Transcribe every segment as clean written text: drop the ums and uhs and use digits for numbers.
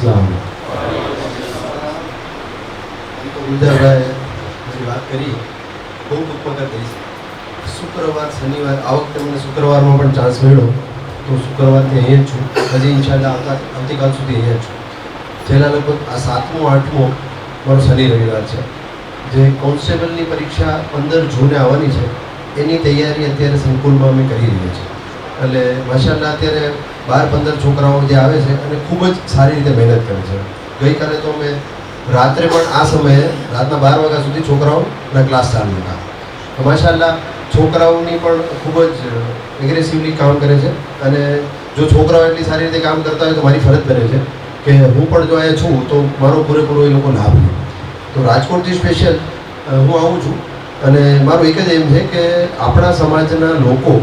સલામ. ગુલજારભાઈ મારી વાત કરી બહુ ઉપકાર કરી. શુક્રવાર શનિવાર આ વખતે મને શુક્રવારમાં પણ ચાન્સ મળ્યો તો શુક્રવારથી અહીંયા જ છું. હજી ઇન્શાલ્લાહ આવતીકાલ સુધી અહીંયા જ છું. છેલ્લા લગભગ આ 7મો 8મો મારો શનિ રવિવાર છે. જે કોન્સ્ટેબલની પરીક્ષા 15 જૂને આવવાની છે એની તૈયારી અત્યારે સંકુલમાં અમે કરી રહ્યા છીએ. એટલે માશાલ્લાહ અત્યારે 12-15 છોકરાઓ જે આવે છે અને ખૂબ જ સારી રીતે મહેનત કરે છે. ગઈકાલે તો અમે રાત્રે પણ આ સમયે રાતના 12 વાગ્યા સુધી છોકરાઓના ક્લાસ ચાલુ હતા. તો માશાલ્લાહ છોકરાઓની પણ ખૂબ જ એગ્રેસિવલી કામ કરે છે. અને જો છોકરાઓ એટલી સારી રીતે કામ કરતા હોય તો મારી ફરજ બને છે કે હું પણ જો અહીંયા છું તો મારો પૂરેપૂરો એ લોકો લાભ લે. તો રાજકોટથી સ્પેશિયલ હું આવું છું અને મારું એક જ એમ છે કે આપણા સમાજના લોકો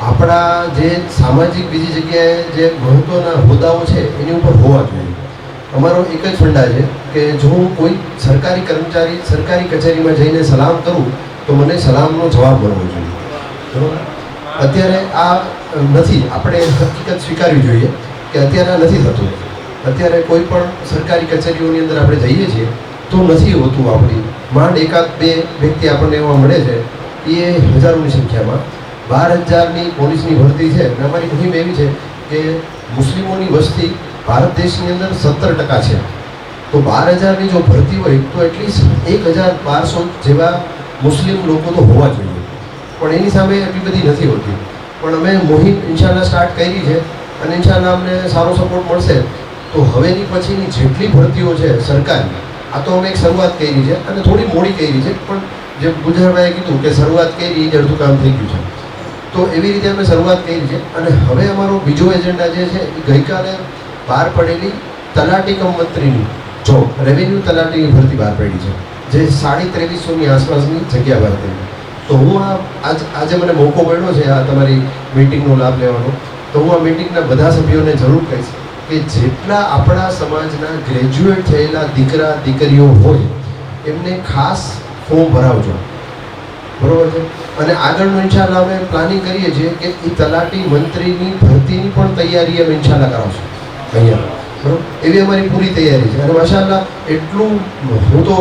આપણા જે સામાજિક બીજી જગ્યાએ જે મહત્ત્વના હોદ્દાઓ છે એની ઉપર હોવા જોઈએ. અમારો એક જ ફંડા છે કે જો હું કોઈ સરકારી કર્મચારી સરકારી કચેરીમાં જઈને સલામ કરું તો મને સલામનો જવાબ મળવો જોઈએ. બરાબર? અત્યારે આ નથી. આપણે હકીકત સ્વીકારવી જોઈએ કે અત્યારે આ નથી થતું. અત્યારે કોઈ પણ સરકારી કચેરીઓની અંદર આપણે જઈએ છીએ તો નથી હોતું. આપણી માંડ એકાદ બે વ્યક્તિ આપણને એવા મળે છે એ હજારોની સંખ્યામાં. 12,000ની પોલીસની ભરતી છે અને અમારી મુહિમ એવી છે કે મુસ્લિમોની વસ્તી ભારત દેશની અંદર 17% છે. તો 12,000ની જો ભરતી હોય તો એટલીસ્ટ 1,1200 જેવા મુસ્લિમ લોકો તો હોવા જોઈએ. પણ એની સામે એટલી બધી નથી હોતી. પણ અમે મુહિમ ઇન્શાલ્લાહ સ્ટાર્ટ કરી છે અને ઇન્શાલ્લાહ અમને સારો સપોર્ટ મળશે. તો હવેની પછીની જેટલી ભરતીઓ છે સરકારની, આ તો અમે એક શરૂઆત કરી છે અને થોડી મોડી કરી છે. પણ જે ગુલજારભાઈએ કીધું કે શરૂઆત કરી એ અડધું કામ થઈ ગયું છે. તો એવી રીતે અમે શરૂઆત કરી છે. અને હવે અમારો બીજો એજન્ડા જે છે એ ગઈકાલે બહાર પડેલી તલાટી કમ મંત્રીની જોબ, રેવન્યુ તલાટીની ભરતી બહાર પડી છે જે 2350ની આસપાસની જગ્યા બહાર પડી. તો હું આજે મને મોકો મળ્યો છે આ તમારી મીટિંગનો લાભ લેવાનો. તો હું આ મીટિંગના બધા સભ્યોને જરૂર કહીશ કે જેટલા આપણા સમાજના ગ્રેજ્યુએટ થયેલા દીકરા દીકરીઓ હોય એમને ખાસ ફોર્મ ભરાવજો. બરાબર છે? અને આગળનું ઇન્શાલ્લાહ અમે પ્લાનિંગ કરીએ છીએ કે એ તલાટી મંત્રીની ભરતીની પણ તૈયારી અમે ઇન્શાલ્લાહ કરાવશું અહીંયા. બરાબર? એવી અમારી પૂરી તૈયારી છે. અને માશાલ્લાહ એટલું હું તો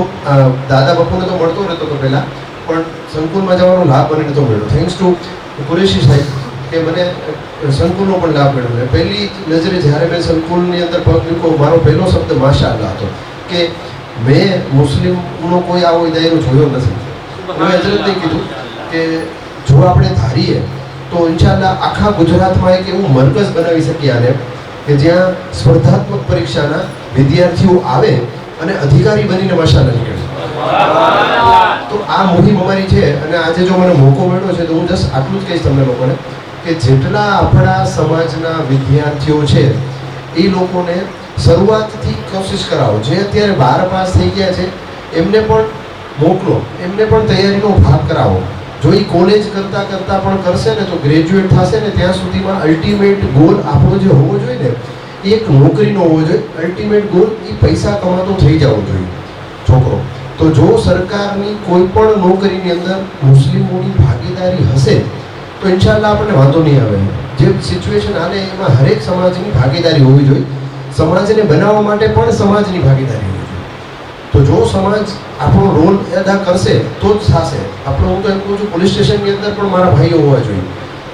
દાદા બાપુને તો મળતો રહેતો હતો પહેલાં, પણ સંકુલમાં જવાનો લાભ મને નહોતો મળ્યો. થેન્ક્સ ટુ કુરેશી સાહેબ કે મને સંકુલનો પણ લાભ મળ્યો છે. પહેલી નજરે જ્યારે મેં સંકુલની અંદર પગ મૂક્યો મારો પહેલો શબ્દ માશાલ્લાહ હતો કે મેં મુસ્લિમનો કોઈ આવો દાયરો જોયો નથી. મેં હજરતને કીધું કે જો આપણે ધારીએ તો ઇન્શાલ્લાહ આખા ગુજરાતમાં એક એવું મરકઝ બનાવી શકીએ આને કે જ્યાં સ્પર્ધાત્મક પરીક્ષાના વિદ્યાર્થીઓ આવે અને અધિકારી બનીને માશાલ્લાહ નીકળે. તો આ મુહિમ અમારી છે. અને આજે જો મને મોકો મળ્યો છે તો હું જસ્ટ આટલું જ કહીશ તમને લોકોને કે જેટલા આપણા સમાજના વિદ્યાર્થીઓ છે એ લોકોને શરૂઆતથી કોશિશ કરાવો. જે અત્યારે 12 પાસ થઈ ગયા છે એમને પણ મોકલો, એમને પણ તૈયારીનો ભાગ કરાવો. જો એ કોલેજ કરતાં પણ કરશે ને તો ગ્રેજ્યુએટ થશે ને ત્યાં સુધીમાં અલ્ટિમેટ ગોલ આપણો જે હોવો જોઈએ ને એ એક નોકરીનો હોવો જોઈએ. અલ્ટિમેટ ગોલ એ પૈસા કમાતો થઈ જવો જોઈએ છોકરો. તો જો સરકારની કોઈ પણ નોકરીની અંદર મુસ્લિમોની ભાગીદારી હશે તો ઇન્શાલ્લાહ આપણને વાંધો નહીં આવે. જે સિચ્યુએશન હાલે એમાં હરેક સમાજની ભાગીદારી હોવી જોઈએ. સમાજને બનાવવા માટે પણ સમાજની ભાગીદારી હોવી જોઈએ. તો જો સમાજ આપણો રોલ અદા કરશે તો જ થશે. હું તો એમ કહું છું પોલીસ સ્ટેશનની અંદર પણ મારા ભાઈઓ હોવા જોઈએ.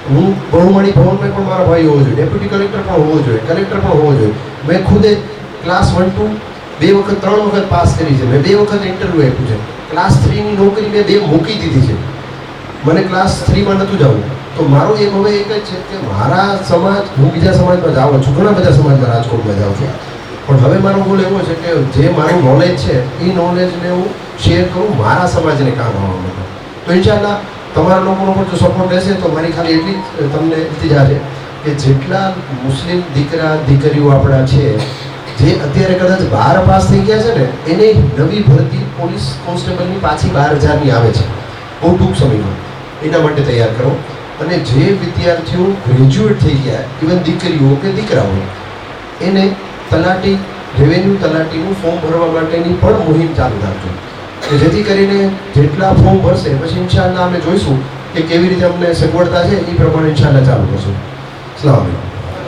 હું બહુમાળી ભવનમાં પણ મારા ભાઈઓ હોવો જોઈએ. ડેપ્યુટી કલેક્ટર પણ હોવો જોઈએ. કલેક્ટર પણ હોવો જોઈએ. મેં ખુદે ક્લાસ 1 2 2 વખત 3 વખત પાસ કરી છે. મેં 2 વખત ઇન્ટરવ્યૂ આપ્યું છે. ક્લાસ 3ની નોકરી મેં 2 મૂકી દીધી છે. મને ક્લાસ 3માં નહોતું જવું. તો મારો એક હવે એક જ છે કે મારા સમાજ, હું બીજા સમાજમાં જાઉં છું, ઘણા બધા સમાજમાં રાજકોટમાં જાઉં છું, પણ હવે મારો ગોલ એવો છે કે જે મારું નોલેજ છે એ નોલેજને હું શેર કરું મારા સમાજને કામ આવવા માટે. તો ઇન્શાલ્લાહ તમારા લોકોનો પણ જો સપોર્ટ રહેશે તો મારી ખાલી એટલી જ તમને ઇલ્તિજા છે કે જેટલા મુસ્લિમ દીકરા દીકરીઓ આપણા છે જે અત્યારે કદાચ 12 પાસ થઈ ગયા છે ને એને નવી ભરતી પોલીસ કોન્સ્ટેબલની પાછી 12,000ની આવે છે બહુ ટૂંક સમયમાં. એના માટે તૈયાર કરો. અને જે વિદ્યાર્થીઓ ગ્રેજ્યુએટ થઈ ગયા, ઇવન દીકરીઓ કે દીકરાઓ, એને તલાટી રેવન્યુ તલાટીનું ફોર્મ ભરવા માટેની પણ મુહિમ ચાલુ રાખજો કે જેથી કરીને જેટલા ફોર્મ ભરશે પછી ઇન્શાલ્લાહ અમે જોઈશું કે કેવી રીતે અમને સગવડતા છે એ પ્રમાણે ઇન્શાલ્લાહ ચાલુ કરશું. અસ્સલામુ અલૈકુમ.